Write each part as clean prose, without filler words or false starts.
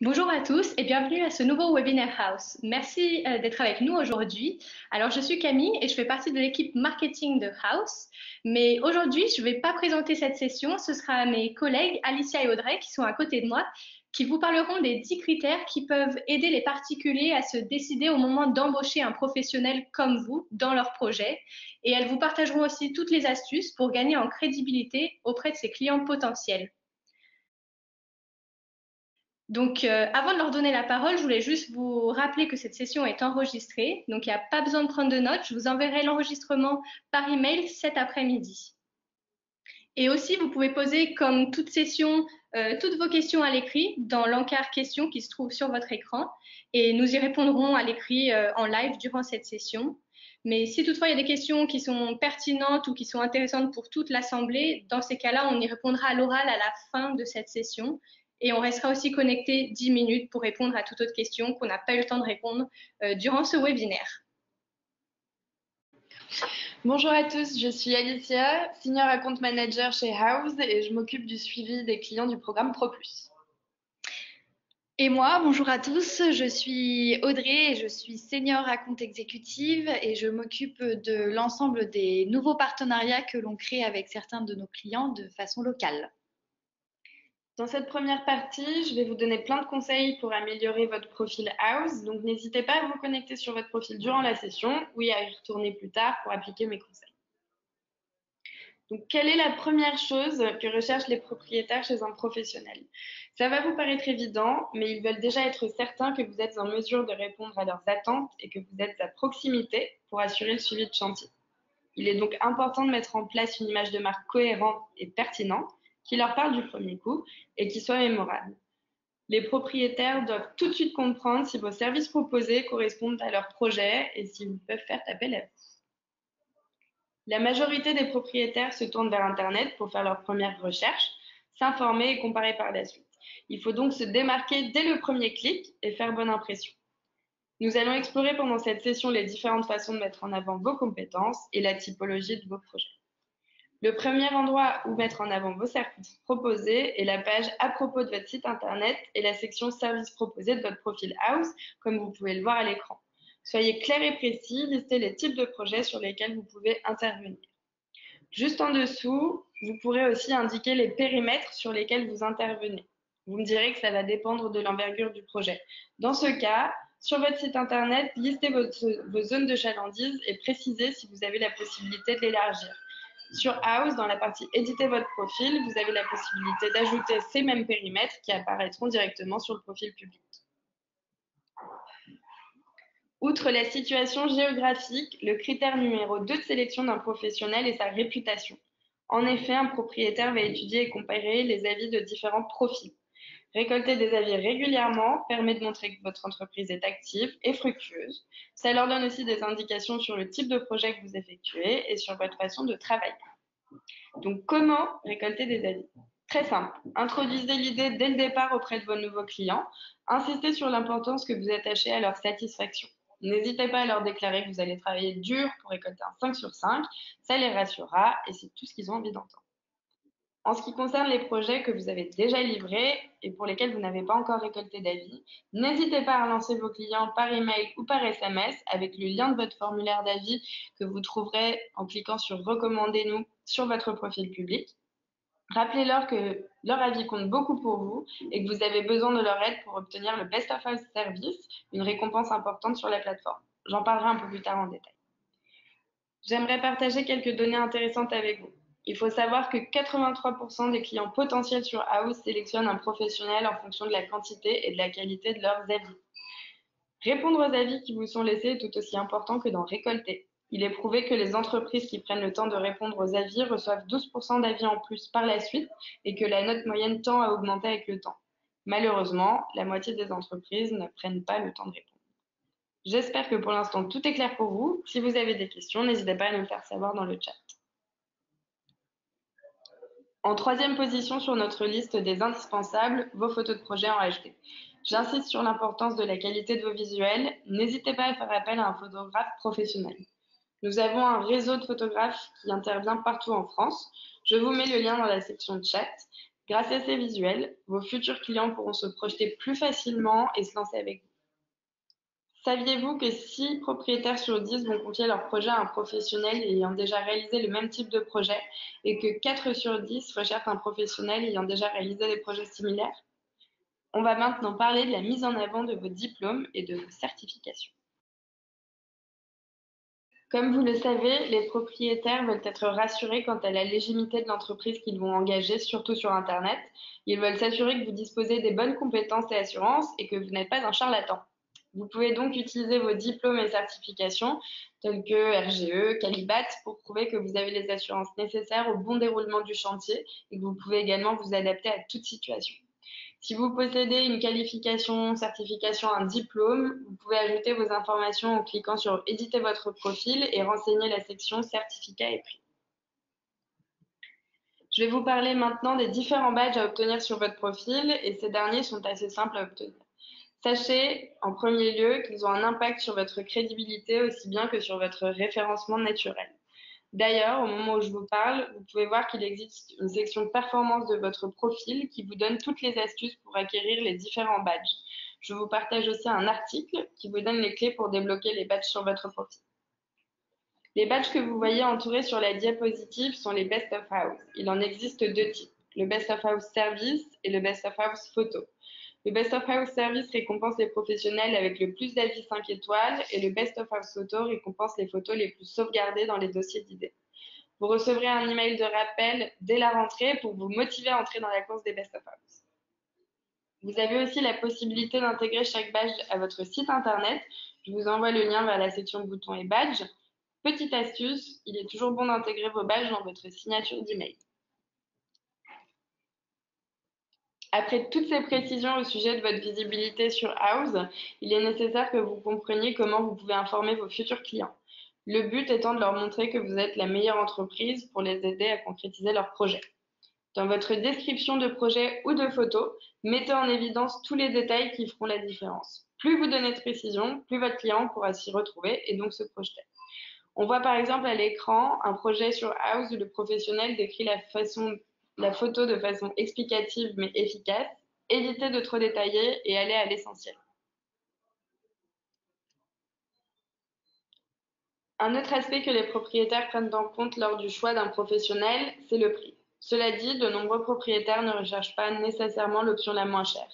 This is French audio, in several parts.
Bonjour à tous et bienvenue à ce nouveau Webinaire House. Merci d'être avec nous aujourd'hui. Alors, je suis Camille et je fais partie de l'équipe marketing de House. Mais aujourd'hui, je ne vais pas présenter cette session. Ce sera mes collègues Alicia et Audrey qui sont à côté de moi, qui vous parleront des 10 critères qui peuvent aider les particuliers à se décider au moment d'embaucher un professionnel comme vous dans leur projet. Et elles vous partageront aussi toutes les astuces pour gagner en crédibilité auprès de ses clients potentiels. Donc, avant de leur donner la parole, je voulais juste vous rappeler que cette session est enregistrée. Donc, il n'y a pas besoin de prendre de notes. Je vous enverrai l'enregistrement par email cet après-midi. Et aussi, vous pouvez poser, comme toute session, toutes vos questions à l'écrit dans l'encart questions qui se trouve sur votre écran. Et nous y répondrons à l'écrit en live durant cette session. Mais si toutefois il y a des questions qui sont pertinentes ou qui sont intéressantes pour toute l'Assemblée, dans ces cas-là, on y répondra à l'oral à la fin de cette session. Et on restera aussi connecté 10 minutes pour répondre à toute autre question qu'on n'a pas eu le temps de répondre durant ce webinaire. Bonjour à tous, je suis Alicia, Senior Account Manager chez House et je m'occupe du suivi des clients du programme ProPlus. Et moi, bonjour à tous, je suis Audrey et je suis Senior Account Exécutive et je m'occupe de l'ensemble des nouveaux partenariats que l'on crée avec certains de nos clients de façon locale. Dans cette première partie, je vais vous donner plein de conseils pour améliorer votre profil House, donc n'hésitez pas à vous connecter sur votre profil durant la session ou à y retourner plus tard pour appliquer mes conseils. Donc, quelle est la première chose que recherchent les propriétaires chez un professionnel? Ça va vous paraître évident, mais ils veulent déjà être certains que vous êtes en mesure de répondre à leurs attentes et que vous êtes à proximité pour assurer le suivi de chantier. Il est donc important de mettre en place une image de marque cohérente et pertinente qui leur parle du premier coup et qui soit mémorable. Les propriétaires doivent tout de suite comprendre si vos services proposés correspondent à leur projet et s'ils peuvent faire appel à vous. La majorité des propriétaires se tournent vers Internet pour faire leurs premières recherches, s'informer et comparer par la suite. Il faut donc se démarquer dès le premier clic et faire bonne impression. Nous allons explorer pendant cette session les différentes façons de mettre en avant vos compétences et la typologie de vos projets. Le premier endroit où mettre en avant vos services proposés est la page à propos de votre site Internet et la section services proposés de votre profil House, comme vous pouvez le voir à l'écran. Soyez clair et précis, listez les types de projets sur lesquels vous pouvez intervenir. Juste en dessous, vous pourrez aussi indiquer les périmètres sur lesquels vous intervenez. Vous me direz que ça va dépendre de l'envergure du projet. Dans ce cas, sur votre site Internet, listez vos zones de chalandise et précisez si vous avez la possibilité de l'élargir. Sur House, dans la partie Éditer votre profil, vous avez la possibilité d'ajouter ces mêmes périmètres qui apparaîtront directement sur le profil public. Outre la situation géographique, le critère numéro 2 de sélection d'un professionnel est sa réputation. En effet, un propriétaire va étudier et comparer les avis de différents profils. Récolter des avis régulièrement permet de montrer que votre entreprise est active et fructueuse. Ça leur donne aussi des indications sur le type de projet que vous effectuez et sur votre façon de travailler. Donc, comment récolter des avis? Très simple. Introduisez l'idée dès le départ auprès de vos nouveaux clients. Insistez sur l'importance que vous attachez à leur satisfaction. N'hésitez pas à leur déclarer que vous allez travailler dur pour récolter un 5 sur 5. Ça les rassurera et c'est tout ce qu'ils ont envie d'entendre. En ce qui concerne les projets que vous avez déjà livrés et pour lesquels vous n'avez pas encore récolté d'avis, n'hésitez pas à relancer vos clients par email ou par SMS avec le lien de votre formulaire d'avis que vous trouverez en cliquant sur Recommandez-nous sur votre profil public. Rappelez-leur que leur avis compte beaucoup pour vous et que vous avez besoin de leur aide pour obtenir le Best of Us Service, une récompense importante sur la plateforme. J'en parlerai un peu plus tard en détail. J'aimerais partager quelques données intéressantes avec vous. Il faut savoir que 83% des clients potentiels sur House sélectionnent un professionnel en fonction de la quantité et de la qualité de leurs avis. Répondre aux avis qui vous sont laissés est tout aussi important que d'en récolter. Il est prouvé que les entreprises qui prennent le temps de répondre aux avis reçoivent 12% d'avis en plus par la suite et que la note moyenne tend à augmenter avec le temps. Malheureusement, la moitié des entreprises ne prennent pas le temps de répondre. J'espère que pour l'instant tout est clair pour vous. Si vous avez des questions, n'hésitez pas à nous le faire savoir dans le chat. En troisième position sur notre liste des indispensables, vos photos de projet en HD. J'insiste sur l'importance de la qualité de vos visuels. N'hésitez pas à faire appel à un photographe professionnel. Nous avons un réseau de photographes qui intervient partout en France. Je vous mets le lien dans la section chat. Grâce à ces visuels, vos futurs clients pourront se projeter plus facilement et se lancer avec vous. Saviez-vous que 6 propriétaires sur 10 vont confier leur projet à un professionnel ayant déjà réalisé le même type de projet et que 4 sur 10 recherchent un professionnel ayant déjà réalisé des projets similaires? On va maintenant parler de la mise en avant de vos diplômes et de vos certifications. Comme vous le savez, les propriétaires veulent être rassurés quant à la légitimité de l'entreprise qu'ils vont engager, surtout sur Internet. Ils veulent s'assurer que vous disposez des bonnes compétences et assurances et que vous n'êtes pas un charlatan. Vous pouvez donc utiliser vos diplômes et certifications tels que RGE, Calibat pour prouver que vous avez les assurances nécessaires au bon déroulement du chantier et que vous pouvez également vous adapter à toute situation. Si vous possédez une qualification, certification, un diplôme, vous pouvez ajouter vos informations en cliquant sur éditer votre profil et renseigner la section certificat et prix. Je vais vous parler maintenant des différents badges à obtenir sur votre profil et ces derniers sont assez simples à obtenir. Sachez en premier lieu qu'ils ont un impact sur votre crédibilité aussi bien que sur votre référencement naturel. D'ailleurs, au moment où je vous parle, vous pouvez voir qu'il existe une section performance de votre profil qui vous donne toutes les astuces pour acquérir les différents badges. Je vous partage aussi un article qui vous donne les clés pour débloquer les badges sur votre profil. Les badges que vous voyez entourés sur la diapositive sont les Best of House. Il en existe deux types, le Best of House Service et le Best of House Photo. Le Best of House Service récompense les professionnels avec le plus d'avis 5 étoiles et le Best of House Photo récompense les photos les plus sauvegardées dans les dossiers d'idées. Vous recevrez un email de rappel dès la rentrée pour vous motiver à entrer dans la course des Best of House. Vous avez aussi la possibilité d'intégrer chaque badge à votre site internet. Je vous envoie le lien vers la section boutons et badges. Petite astuce, il est toujours bon d'intégrer vos badges dans votre signature d'email. Après toutes ces précisions au sujet de votre visibilité sur House, il est nécessaire que vous compreniez comment vous pouvez informer vos futurs clients. Le but étant de leur montrer que vous êtes la meilleure entreprise pour les aider à concrétiser leurs projets. Dans votre description de projet ou de photo, mettez en évidence tous les détails qui feront la différence. Plus vous donnez de précision, plus votre client pourra s'y retrouver et donc se projeter. On voit par exemple à l'écran un projet sur House où le professionnel décrit la photo de façon explicative mais efficace. Évitez de trop détailler et allez à l'essentiel. Un autre aspect que les propriétaires prennent en compte lors du choix d'un professionnel, c'est le prix. Cela dit, de nombreux propriétaires ne recherchent pas nécessairement l'option la moins chère.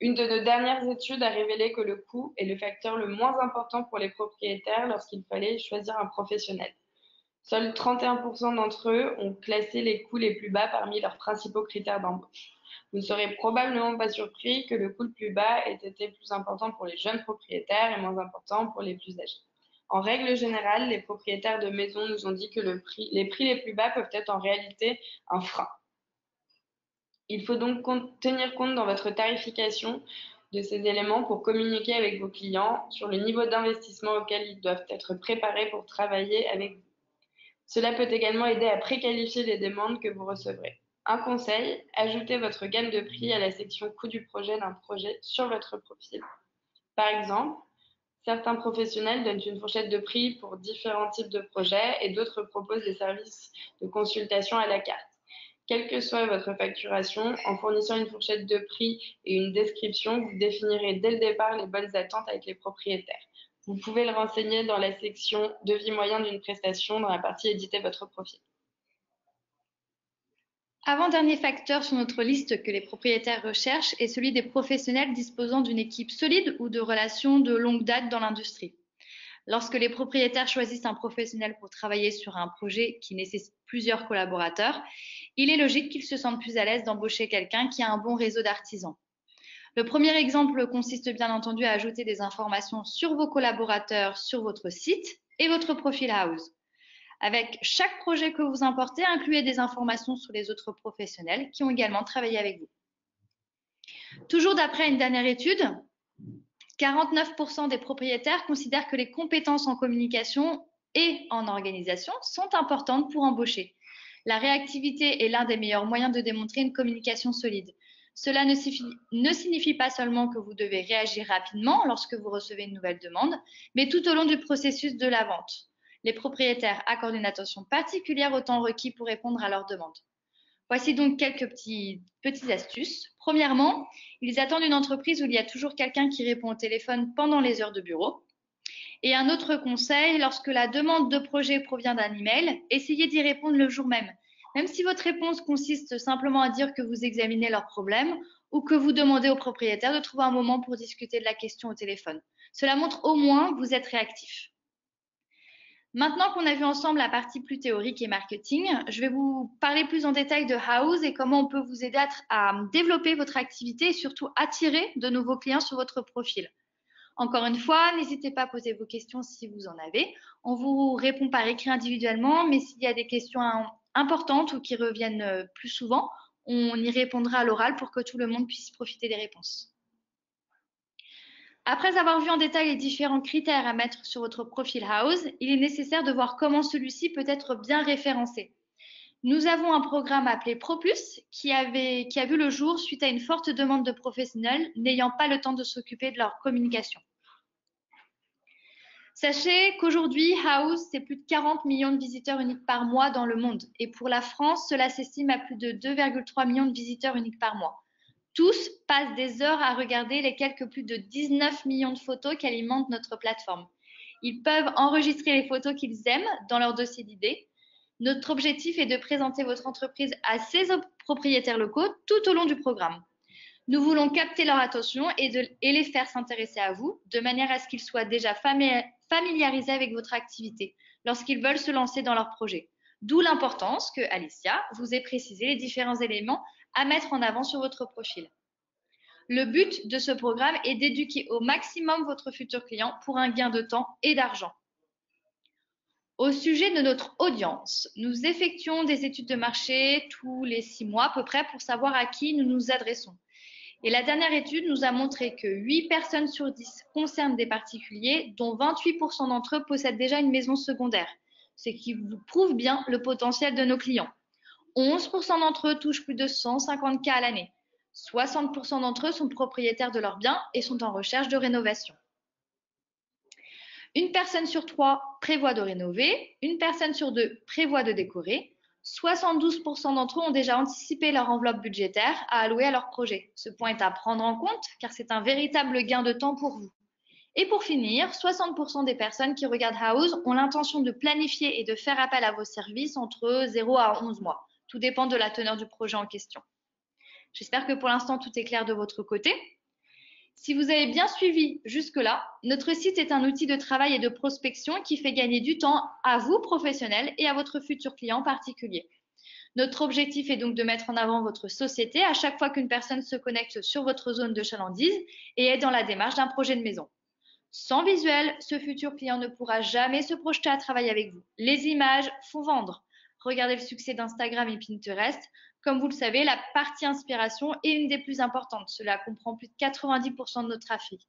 Une de nos dernières études a révélé que le coût est le facteur le moins important pour les propriétaires lorsqu'il fallait choisir un professionnel. Seuls 31% d'entre eux ont classé les coûts les plus bas parmi leurs principaux critères d'embauche. Vous ne serez probablement pas surpris que le coût le plus bas ait été plus important pour les jeunes propriétaires et moins important pour les plus âgés. En règle générale, les propriétaires de maisons nous ont dit que les prix les plus bas peuvent être en réalité un frein. Il faut donc tenir compte dans votre tarification de ces éléments pour communiquer avec vos clients sur le niveau d'investissement auquel ils doivent être préparés pour travailler avec vous. Cela peut également aider à préqualifier les demandes que vous recevrez. Un conseil, ajoutez votre gamme de prix à la section coût du projet d'un projet sur votre profil. Par exemple, certains professionnels donnent une fourchette de prix pour différents types de projets et d'autres proposent des services de consultation à la carte. Quelle que soit votre facturation, en fournissant une fourchette de prix et une description, vous définirez dès le départ les bonnes attentes avec les propriétaires. Vous pouvez le renseigner dans la section devis moyen d'une prestation dans la partie éditer votre profil. Avant-dernier facteur sur notre liste que les propriétaires recherchent est celui des professionnels disposant d'une équipe solide ou de relations de longue date dans l'industrie. Lorsque les propriétaires choisissent un professionnel pour travailler sur un projet qui nécessite plusieurs collaborateurs, il est logique qu'ils se sentent plus à l'aise d'embaucher quelqu'un qui a un bon réseau d'artisans. Le premier exemple consiste bien entendu à ajouter des informations sur vos collaborateurs sur votre site et votre profil House. Avec chaque projet que vous importez, incluez des informations sur les autres professionnels qui ont également travaillé avec vous. Toujours d'après une dernière étude, 49% des propriétaires considèrent que les compétences en communication et en organisation sont importantes pour embaucher. La réactivité est l'un des meilleurs moyens de démontrer une communication solide. Cela ne signifie pas seulement que vous devez réagir rapidement lorsque vous recevez une nouvelle demande, mais tout au long du processus de la vente. Les propriétaires accordent une attention particulière au temps requis pour répondre à leurs demandes. Voici donc quelques petites astuces. Premièrement, ils attendent une entreprise où il y a toujours quelqu'un qui répond au téléphone pendant les heures de bureau. Et un autre conseil, lorsque la demande de projet provient d'un email, essayez d'y répondre le jour même. Même si votre réponse consiste simplement à dire que vous examinez leurs problèmes ou que vous demandez au propriétaire de trouver un moment pour discuter de la question au téléphone. Cela montre au moins que vous êtes réactif. Maintenant qu'on a vu ensemble la partie plus théorique et marketing, je vais vous parler plus en détail de Houzz et comment on peut vous aider à développer votre activité et surtout attirer de nouveaux clients sur votre profil. Encore une fois, n'hésitez pas à poser vos questions si vous en avez. On vous répond par écrit individuellement, mais s'il y a des questions importantes ou qui reviennent plus souvent, on y répondra à l'oral pour que tout le monde puisse profiter des réponses. Après avoir vu en détail les différents critères à mettre sur votre profil Houzz, il est nécessaire de voir comment celui-ci peut être bien référencé. Nous avons un programme appelé ProPlus qui a vu le jour suite à une forte demande de professionnels n'ayant pas le temps de s'occuper de leur communication. Sachez qu'aujourd'hui, Houzz, c'est plus de 40 millions de visiteurs uniques par mois dans le monde. Et pour la France, cela s'estime à plus de 2,3 millions de visiteurs uniques par mois. Tous passent des heures à regarder les quelques plus de 19 millions de photos qui alimentent notre plateforme. Ils peuvent enregistrer les photos qu'ils aiment dans leur dossier d'idées. Notre objectif est de présenter votre entreprise à ses propriétaires locaux tout au long du programme. Nous voulons capter leur attention et les faire s'intéresser à vous, de manière à ce qu'ils soient déjà familiarisés avec votre activité lorsqu'ils veulent se lancer dans leur projet. D'où l'importance que Alicia vous ait précisé les différents éléments à mettre en avant sur votre profil. Le but de ce programme est d'éduquer au maximum votre futur client pour un gain de temps et d'argent. Au sujet de notre audience, nous effectuons des études de marché tous les 6 mois à peu près pour savoir à qui nous nous adressons. Et la dernière étude nous a montré que 8 personnes sur 10 concernent des particuliers, dont 28% d'entre eux possèdent déjà une maison secondaire, ce qui vous prouve bien le potentiel de nos clients. 11% d'entre eux touchent plus de 150 cas à l'année. 60% d'entre eux sont propriétaires de leurs biens et sont en recherche de rénovation. Une personne sur 3 prévoit de rénover, une personne sur 2 prévoit de décorer. 72% d'entre eux ont déjà anticipé leur enveloppe budgétaire à allouer à leur projet. Ce point est à prendre en compte car c'est un véritable gain de temps pour vous. Et pour finir, 60% des personnes qui regardent Houzz ont l'intention de planifier et de faire appel à vos services entre 0 à 11 mois. Tout dépend de la teneur du projet en question. J'espère que pour l'instant, tout est clair de votre côté. Si vous avez bien suivi jusque-là, notre site est un outil de travail et de prospection qui fait gagner du temps à vous, professionnels, et à votre futur client particulier. Notre objectif est donc de mettre en avant votre société à chaque fois qu'une personne se connecte sur votre zone de chalandise et est dans la démarche d'un projet de maison. Sans visuel, ce futur client ne pourra jamais se projeter à travailler avec vous. Les images font vendre. Regardez le succès d'Instagram et Pinterest. Comme vous le savez, la partie inspiration est une des plus importantes. Cela comprend plus de 90% de notre trafic.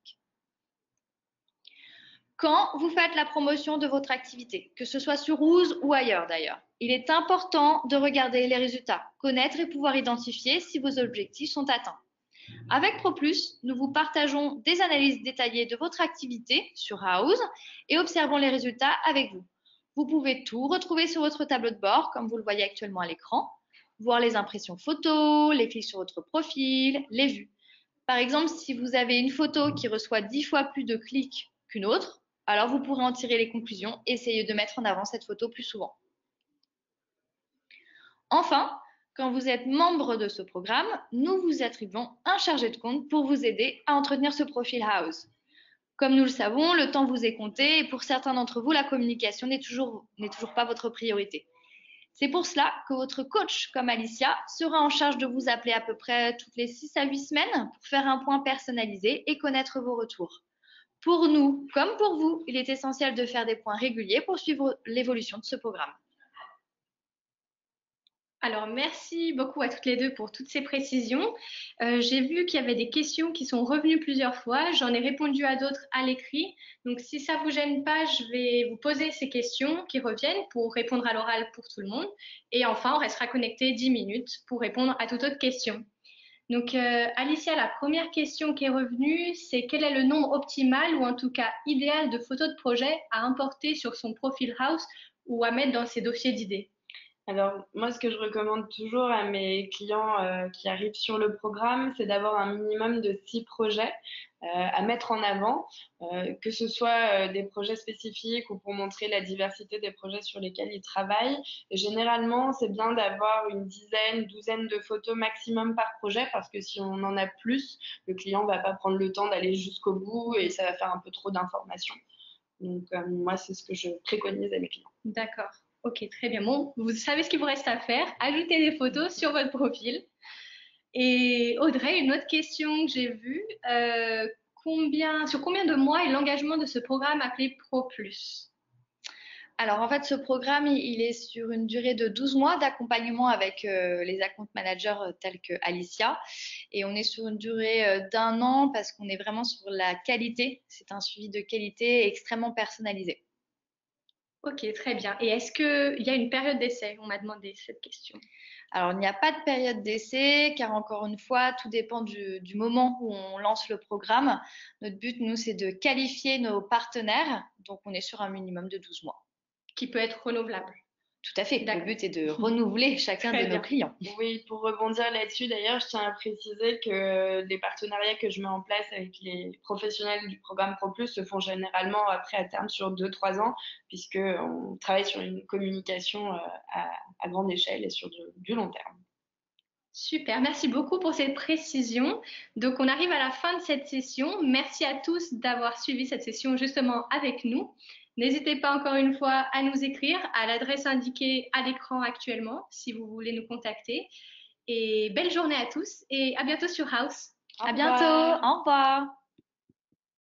Quand vous faites la promotion de votre activité, que ce soit sur Houzz ou ailleurs d'ailleurs, il est important de regarder les résultats, connaître et pouvoir identifier si vos objectifs sont atteints. Avec ProPlus, nous vous partageons des analyses détaillées de votre activité sur Houzz et observons les résultats avec vous. Vous pouvez tout retrouver sur votre tableau de bord, comme vous le voyez actuellement à l'écran, voir les impressions photos, les clics sur votre profil, les vues. Par exemple, si vous avez une photo qui reçoit 10 fois plus de clics qu'une autre, alors vous pourrez en tirer les conclusions et essayer de mettre en avant cette photo plus souvent. Enfin, quand vous êtes membre de ce programme, nous vous attribuons un chargé de compte pour vous aider à entretenir ce profil Houzz. Comme nous le savons, le temps vous est compté et pour certains d'entre vous, la communication n'est toujours pas votre priorité. C'est pour cela que votre coach, comme Alicia, sera en charge de vous appeler à peu près toutes les 6 à 8 semaines pour faire un point personnalisé et connaître vos retours. Pour nous, comme pour vous, il est essentiel de faire des points réguliers pour suivre l'évolution de ce programme. Alors, merci beaucoup à toutes les deux pour toutes ces précisions. J'ai vu qu'il y avait des questions qui sont revenues plusieurs fois. J'en ai répondu à d'autres à l'écrit. Donc, si ça ne vous gêne pas, je vais vous poser ces questions qui reviennent pour répondre à l'oral pour tout le monde. Et enfin, on restera connecté 10 minutes pour répondre à toute autre question. Donc, Alicia, la première question qui est revenue, c'est quel est le nombre optimal ou en tout cas idéal de photos de projet à importer sur son profil Houzz ou à mettre dans ses dossiers d'idées? Alors, moi, ce que je recommande toujours à mes clients qui arrivent sur le programme, c'est d'avoir un minimum de 6 projets à mettre en avant, que ce soit des projets spécifiques ou pour montrer la diversité des projets sur lesquels ils travaillent. Et généralement, c'est bien d'avoir une dizaine, douzaine de photos maximum par projet parce que si on en a plus, le client va pas prendre le temps d'aller jusqu'au bout et ça va faire un peu trop d'informations. Donc, moi, c'est ce que je préconise à mes clients. D'accord. Ok, très bien. Bon, vous savez ce qu'il vous reste à faire. Ajoutez des photos sur votre profil. Et Audrey, une autre question que j'ai vue. Sur combien de mois est l'engagement de ce programme appelé Pro Plus? Alors en fait, ce programme, il est sur une durée de 12 mois d'accompagnement avec les account managers tels que Alicia. Et on est sur une durée d'un an parce qu'on est vraiment sur la qualité. C'est un suivi de qualité extrêmement personnalisé. Ok, très bien. Et est-ce qu'il y a une période d'essai? On m'a demandé cette question. Alors, il n'y a pas de période d'essai, car encore une fois, tout dépend du moment où on lance le programme. Notre but, nous, c'est de qualifier nos partenaires. Donc, on est sur un minimum de 12 mois. Qui peut être renouvelable. Tout à fait. Le D'accord. but est de renouveler chacun Très de nos bien. clients. Oui, pour rebondir là-dessus, d'ailleurs, je tiens à préciser que les partenariats que je mets en place avec les professionnels du programme ProPlus se font généralement après à terme sur 2-3 ans, puisqu'on travaille sur une communication à grande échelle et sur du long terme. Super, merci beaucoup pour cette précision. Donc, on arrive à la fin de cette session. Merci à tous d'avoir suivi cette session justement avec nous. N'hésitez pas encore une fois à nous écrire à l'adresse indiquée à l'écran actuellement si vous voulez nous contacter. Et belle journée à tous et à bientôt sur House. À bientôt. Au revoir.